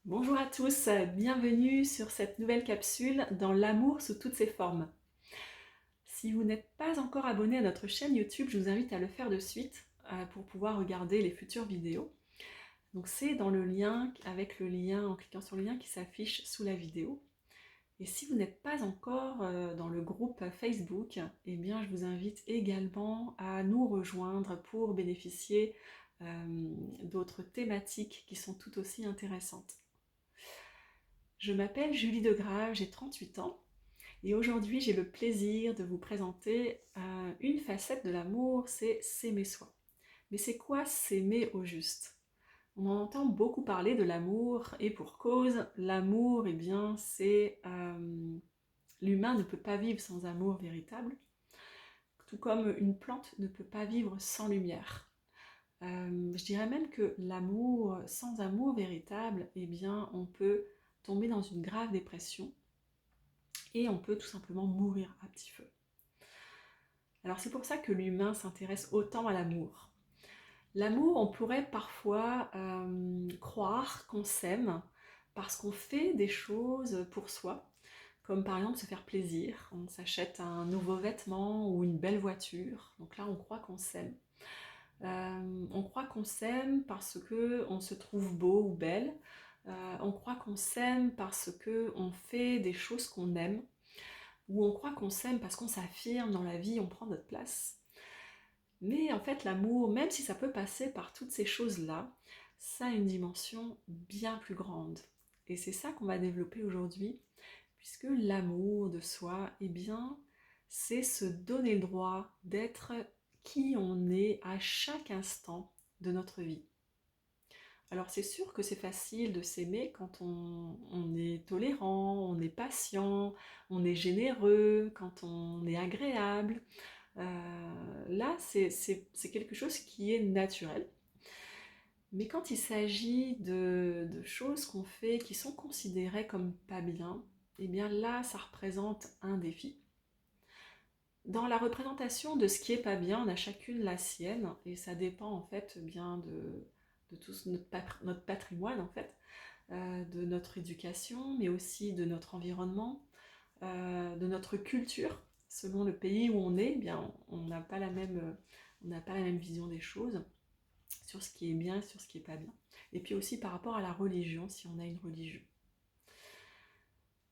Bonjour à tous, bienvenue sur cette nouvelle capsule dans l'amour sous toutes ses formes. Si vous n'êtes pas encore abonné à notre chaîne YouTube, je vous invite à le faire de suite pour pouvoir regarder les futures vidéos. Donc c'est dans le lien, avec le lien, en cliquant sur le lien qui s'affiche sous la vidéo. Et si vous n'êtes pas encore dans le groupe Facebook, eh bien je vous invite également à nous rejoindre pour bénéficier d'autres thématiques qui sont tout aussi intéressantes. Je m'appelle Julie Degrave, j'ai 38 ans et aujourd'hui j'ai le plaisir de vous présenter une facette de l'amour, c'est s'aimer soi. Mais c'est quoi s'aimer au juste? On en entend beaucoup parler de l'amour et pour cause, l'amour, eh bien c'est... l'humain ne peut pas vivre sans amour véritable, tout comme une plante ne peut pas vivre sans lumière. Je dirais même que l'amour, sans amour véritable, eh bien on peut tomber dans une grave dépression et on peut tout simplement mourir à petit feu. Alors c'est pour ça que l'humain s'intéresse autant à l'amour. L'amour, on pourrait parfois croire qu'on s'aime parce qu'on fait des choses pour soi, comme par exemple se faire plaisir, on s'achète un nouveau vêtement ou une belle voiture, donc là on croit qu'on s'aime. On croit qu'on s'aime parce qu'on se trouve beau ou belle, on croit qu'on s'aime parce qu'on fait des choses qu'on aime, où on croit qu'on s'aime parce qu'on s'affirme dans la vie, on prend notre place. Mais en fait, l'amour, même si ça peut passer par toutes ces choses-là, ça a une dimension bien plus grande. Et c'est ça qu'on va développer aujourd'hui, puisque l'amour de soi, eh bien, c'est se donner le droit d'être qui on est à chaque instant de notre vie. Alors c'est sûr que c'est facile de s'aimer quand on est tolérant, on est patient, on est généreux, quand on est agréable. Là, c'est quelque chose qui est naturel. Mais quand il s'agit de choses qu'on fait qui sont considérées comme pas bien, eh bien là, ça représente un défi. Dans la représentation de ce qui est pas bien, on a chacune la sienne, et ça dépend en fait bien de tout notre patrimoine en fait, de notre éducation, mais aussi de notre environnement, de notre culture. Selon le pays où on est, eh bien, on n'a pas la même, on n'a pas la même vision des choses sur ce qui est bien et sur ce qui est pas bien. Et puis aussi par rapport à la religion, si on a une religion.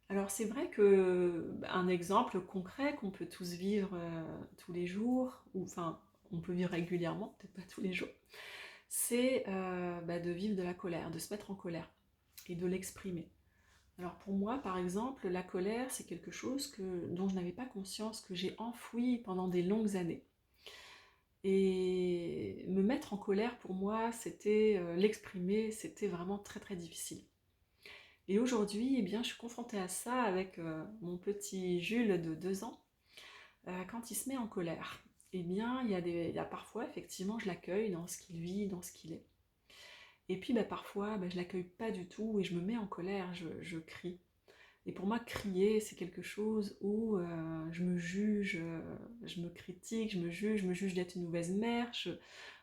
Alors c'est vrai que un exemple concret qu'on peut tous vivre tous les jours, ou enfin on peut vivre régulièrement, peut-être pas tous les jours, c'est de vivre de la colère, de se mettre en colère et de l'exprimer. Alors pour moi, par exemple, la colère, c'est quelque chose dont je n'avais pas conscience, que j'ai enfoui pendant des longues années. Et me mettre en colère, pour moi, c'était l'exprimer, c'était vraiment très très difficile. Et aujourd'hui, eh bien, je suis confrontée à ça avec mon petit Jules de 2 ans, quand il se met en colère. Eh bien, il y a parfois, effectivement, je l'accueille dans ce qu'il vit, dans ce qu'il est. Et puis parfois, je l'accueille pas du tout et je me mets en colère, je crie. Et pour moi, crier, c'est quelque chose où je me juge, je me critique, je me juge d'être une mauvaise mère,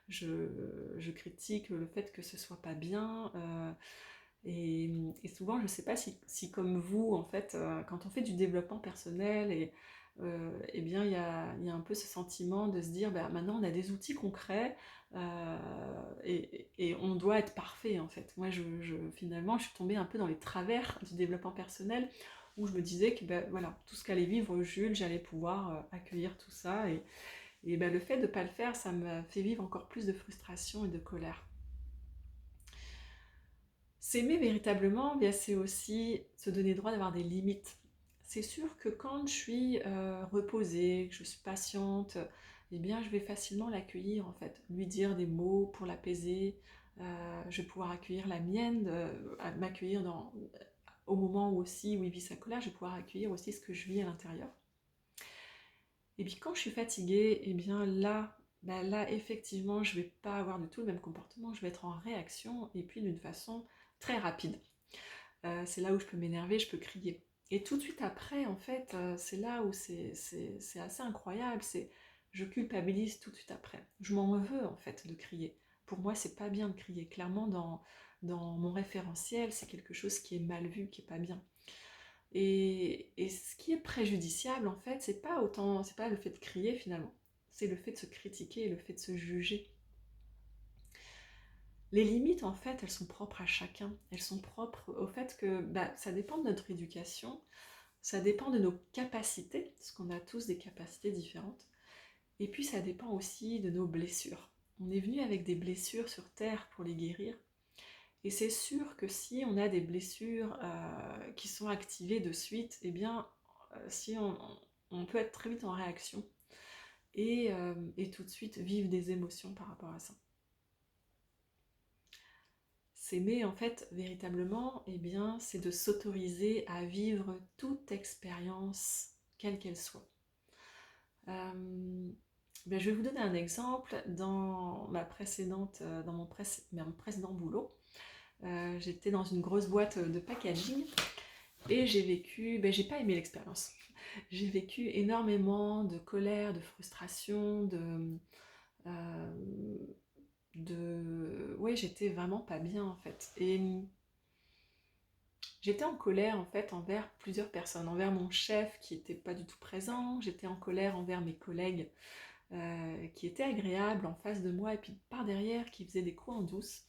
je critique le fait que ce soit pas bien. Et souvent, je ne sais pas si comme vous, en fait, quand on fait du développement personnel, eh bien, il y a un peu ce sentiment de se dire, maintenant, on a des outils concrets et on doit être parfait, en fait. Moi, finalement, je suis tombée un peu dans les travers du développement personnel où je me disais que voilà, tout ce qu'allait vivre Jules, j'allais pouvoir accueillir tout ça. Et le fait de ne pas le faire, ça m'a fait vivre encore plus de frustration et de colère. S'aimer véritablement, bien, c'est aussi se donner le droit d'avoir des limites. C'est sûr que quand je suis reposée, que je suis patiente, eh bien, je vais facilement l'accueillir en fait, lui dire des mots pour l'apaiser. Je vais pouvoir accueillir la mienne, m'accueillir au moment où aussi où il vit sa colère, je vais pouvoir accueillir aussi ce que je vis à l'intérieur. Et puis quand je suis fatiguée, eh bien là, là effectivement, je vais pas avoir du tout le même comportement, je vais être en réaction et puis d'une façon très rapide. C'est là où je peux m'énerver, je peux crier. Et tout de suite après, en fait, c'est là où c'est assez incroyable, c'est je culpabilise tout de suite après. Je m'en veux en fait de crier. Pour moi, c'est pas bien de crier. Clairement, dans mon référentiel, c'est quelque chose qui est mal vu, qui est pas bien. Et ce qui est préjudiciable, en fait, c'est pas le fait de crier finalement, c'est le fait de se critiquer et le fait de se juger. Les limites, en fait, elles sont propres à chacun. Elles sont propres au fait que ça dépend de notre éducation, ça dépend de nos capacités, parce qu'on a tous des capacités différentes, et puis ça dépend aussi de nos blessures. On est venu avec des blessures sur Terre pour les guérir, et c'est sûr que si on a des blessures qui sont activées de suite, eh bien, si on peut être très vite en réaction, et tout de suite vivre des émotions par rapport à ça. S'aimer, en fait, véritablement, eh bien, c'est de s'autoriser à vivre toute expérience, quelle qu'elle soit. Je vais vous donner un exemple. Dans mon précédent boulot, j'étais dans une grosse boîte de packaging et j'ai pas aimé l'expérience. J'ai vécu énormément de colère, de frustration, ouais, j'étais vraiment pas bien en fait. Et j'étais en colère en fait envers plusieurs personnes, envers mon chef qui était pas du tout présent, j'étais en colère envers mes collègues qui étaient agréables en face de moi et puis par derrière qui faisaient des coups en douce.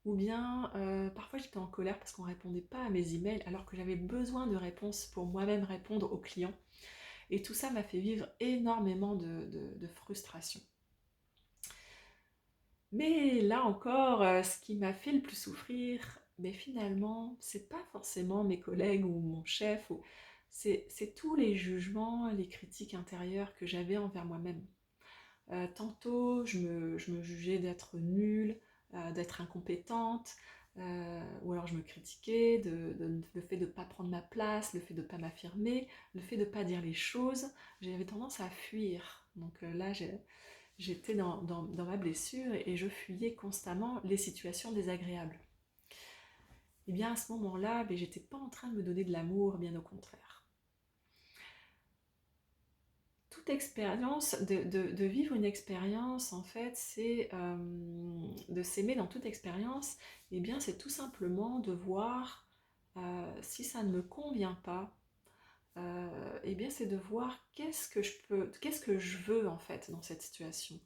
Ou bien parfois j'étais en colère parce qu'on répondait pas à mes emails alors que j'avais besoin de réponses pour moi-même répondre aux clients. Et tout ça m'a fait vivre énormément de frustration. Mais là encore, ce qui m'a fait le plus souffrir, mais finalement, c'est pas forcément mes collègues ou mon chef, c'est tous les jugements, les critiques intérieures que j'avais envers moi-même. Tantôt, je me jugeais d'être nulle, d'être incompétente, ou alors je me critiquais le fait de ne pas prendre ma place, le fait de ne pas m'affirmer, le fait de ne pas dire les choses. J'avais tendance à fuir. Donc là, j'étais dans ma blessure et je fuyais constamment les situations désagréables. Et bien à ce moment-là, j'étais pas en train de me donner de l'amour, bien au contraire. Toute expérience, de vivre une expérience, en fait, c'est de s'aimer dans toute expérience, et bien c'est tout simplement de voir si ça ne me convient pas, et bien c'est de voir qu'est-ce que je veux en fait dans cette situation.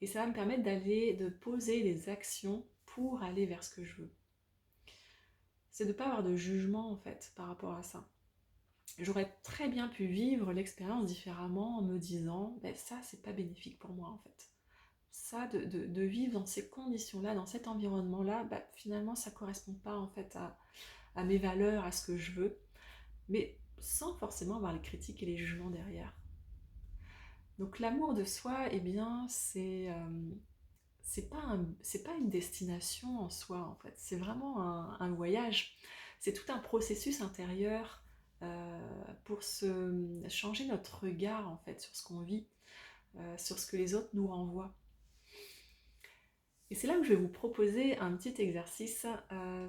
Et ça va me permettre de poser des actions pour aller vers ce que je veux. C'est de ne pas avoir de jugement en fait par rapport à ça. J'aurais très bien pu vivre l'expérience différemment en me disant ça c'est pas bénéfique pour moi en fait. Ça de vivre dans ces conditions-là, dans cet environnement-là, finalement ça correspond pas en fait à mes valeurs, à ce que je veux, mais sans forcément avoir les critiques et les jugements derrière. Donc l'amour de soi, eh bien c'est pas une destination en soi en fait, c'est vraiment un voyage, c'est tout un processus intérieur pour changer notre regard en fait sur ce qu'on vit, sur ce que les autres nous renvoient. Et c'est là où je vais vous proposer un petit exercice,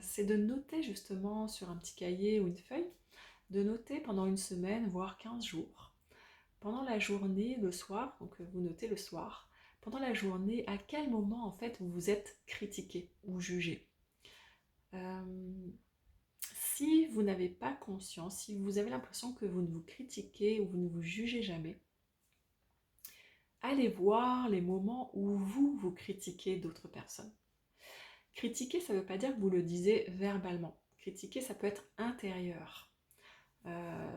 c'est de noter justement sur un petit cahier ou une feuille, de noter pendant une semaine, voire 15 jours, pendant la journée, le soir, donc vous notez le soir, pendant la journée, à quel moment en fait vous vous êtes critiqué ou jugé. Si vous n'avez pas conscience, si vous avez l'impression que vous ne vous critiquez ou vous ne vous jugez jamais, allez voir les moments où vous critiquez d'autres personnes. Critiquer, ça ne veut pas dire que vous le disiez verbalement. Critiquer, ça peut être intérieur.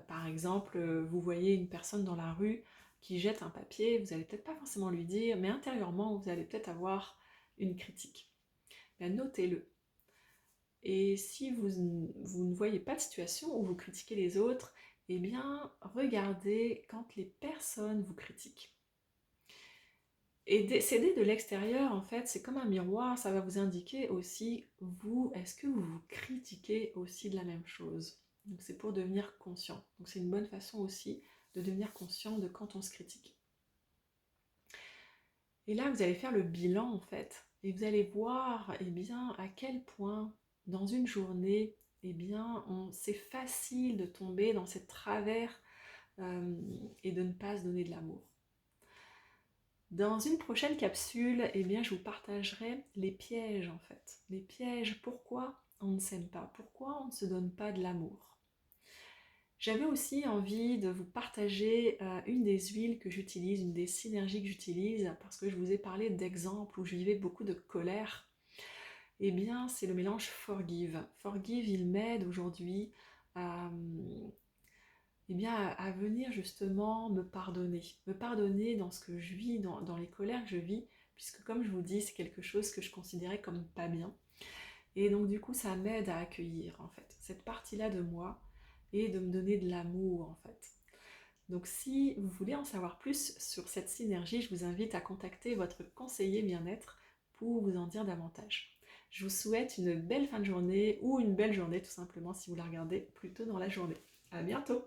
Par exemple, vous voyez une personne dans la rue qui jette un papier, vous n'allez peut-être pas forcément lui dire, mais intérieurement, vous allez peut-être avoir une critique. Notez-le. Et si vous ne voyez pas de situation où vous critiquez les autres, eh bien, regardez quand les personnes vous critiquent. Et s'aider de l'extérieur, en fait, c'est comme un miroir, ça va vous indiquer aussi, vous, est-ce que vous vous critiquez aussi de la même chose? Donc c'est pour devenir conscient. Donc c'est une bonne façon aussi de devenir conscient de quand on se critique. Et là, vous allez faire le bilan, en fait, et vous allez voir, eh bien, à quel point, dans une journée, eh bien, c'est facile de tomber dans ces travers et de ne pas se donner de l'amour. Dans une prochaine capsule, eh bien, je vous partagerai les pièges en fait. Les pièges, pourquoi on ne s'aime pas, pourquoi on ne se donne pas de l'amour. J'avais aussi envie de vous partager une des huiles que j'utilise, une des synergies que j'utilise, parce que je vous ai parlé d'exemples où je vivais beaucoup de colère. Eh bien, c'est le mélange Forgive. Forgive, il m'aide aujourd'hui à, eh bien, à venir justement me pardonner dans ce que je vis, dans les colères que je vis, puisque comme je vous dis, c'est quelque chose que je considérais comme pas bien. Et donc du coup, ça m'aide à accueillir en fait cette partie-là de moi et de me donner de l'amour en fait. Donc si vous voulez en savoir plus sur cette synergie, je vous invite à contacter votre conseiller bien-être pour vous en dire davantage. Je vous souhaite une belle fin de journée ou une belle journée tout simplement si vous la regardez plus tôt dans la journée. À bientôt!